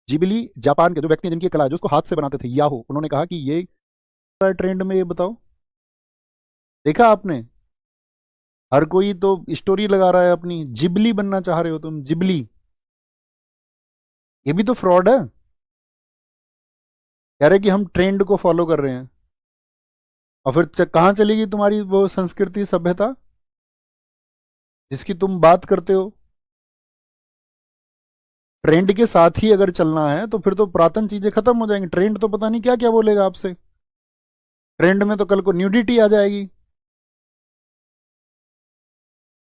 Ghibli Japan के जो व्यक्ति हैं जिनकी कला है जो उसको हाथ से बनाते थे याहो, उन्होंने कहा कि ये ट्रेंड में, ये बताओ, देखा आपने? हर कोई तो स्टोरी लगा रहा है अपनी, जिबली बनना चाह रहे हो तुम, जिबली। ये भी तो फ्रॉड है। कह रहे कि हम ट्रेंड को फॉलो कर रहे हैं, और फिर कहाँ चलेगी तुम्हारी वो संस्कृति सभ्यता जिसकी तुम बात करते हो? ट्रेंड के साथ ही अगर चलना है तो फिर तो पुरातन चीजें खत्म हो जाएंगी। ट्रेंड तो पता नहीं क्या क्या बोलेगा आपसे। ट्रेंड में तो कल को न्यूडिटी आ जाएगी।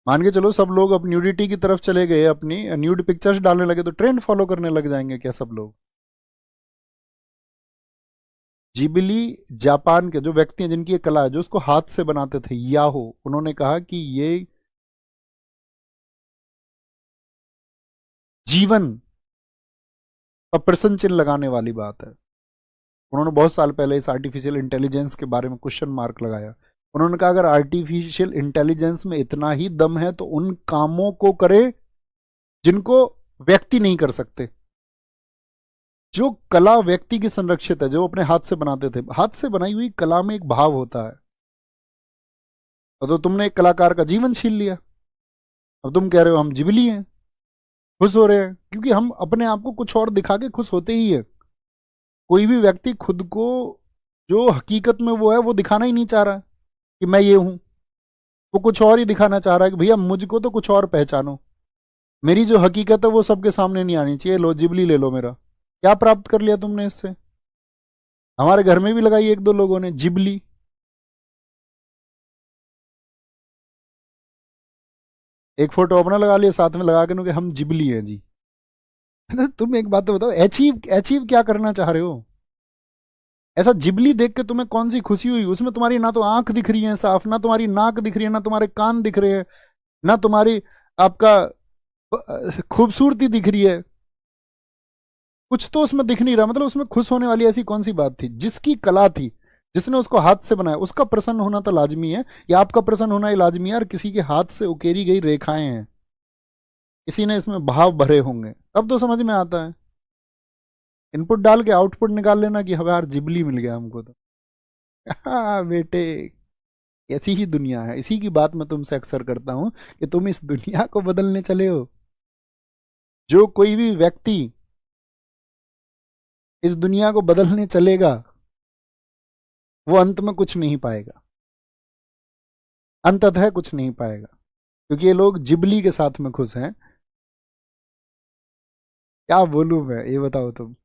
मान के चलो सब लोग अब न्यूडिटी की तरफ चले गए, अपनी न्यूड पिक्चर्स डालने लगे, तो ट्रेंड फॉलो करने लग जाएंगे क्या सब लोग? जिबली जापान के जो व्यक्ति हैं जिनकी ये कला है जो उसको हाथ से बनाते थे याहो, उन्होंने कहा कि ये जीवन का प्रश्न चिन्ह लगाने वाली बात है। उन्होंने बहुत साल पहले इस आर्टिफिशियल इंटेलिजेंस के बारे में क्वेश्चन मार्क लगाया। उन्होंने कहा अगर आर्टिफिशियल इंटेलिजेंस में इतना ही दम है तो उन कामों को करे जिनको व्यक्ति नहीं कर सकते। जो कला व्यक्ति की संरक्षित है, जो अपने हाथ से बनाते थे, हाथ से बनाई हुई कला में एक भाव होता है। तो तुमने एक कलाकार का जीवन छीन लिया। अब तुम कह रहे हो हम जिबली हैं, खुश हो रहे हैं, क्योंकि हम अपने आप को कुछ और दिखा के खुश होते ही है। कोई भी व्यक्ति खुद को जो हकीकत में वो है वो दिखाना ही नहीं चाह रहा कि मैं ये हूं। वो कुछ और ही दिखाना चाह रहा है कि भैया मुझको तो कुछ और पहचानो, मेरी जो हकीकत है वो सबके सामने नहीं आनी चाहिए। लो जिबली ले लो मेरा। क्या प्राप्त कर लिया तुमने इससे? हमारे घर में भी लगाई एक दो लोगों ने जिबली। एक फोटो अपना लगा लिया, साथ में लगा के कि हम जिबली हैं जी। तुम एक बात तो बताओ, अचीव अचीव क्या करना चाह रहे हो? ऐसा जिबली देख के तुम्हें कौन सी खुशी हुई? उसमें तुम्हारी ना तो आंख दिख रही है साफ, ना तुम्हारी नाक दिख रही है, ना तुम्हारे कान दिख रहे हैं, ना तुम्हारी आपका खूबसूरती दिख रही है। कुछ तो उसमें दिख नहीं रहा। मतलब उसमें खुश होने वाली ऐसी कौन सी बात थी? जिसकी कला थी, जिसने उसको हाथ से बनाया, उसका प्रसन्न होना तो लाजमी है, या आपका प्रसन्न होना ही लाजमी है? और किसी के हाथ से उकेरी गई रेखाएं हैं, किसी ने इसमें भाव भरे होंगे, तब तो समझ में आता है। इनपुट डाल के आउटपुट निकाल लेना कि हमें यार जिबली मिल गया हमको तो। हाँ बेटे, ऐसी ही दुनिया है। इसी की बात मैं तुमसे अक्सर करता हूं कि तुम इस दुनिया को बदलने चले हो। जो कोई भी व्यक्ति इस दुनिया को बदलने चलेगा वो अंत में कुछ नहीं पाएगा, अंततः कुछ नहीं पाएगा, क्योंकि ये लोग जिबली के साथ में खुश हैं। क्या बोलूं मैं, ये बताओ तुम।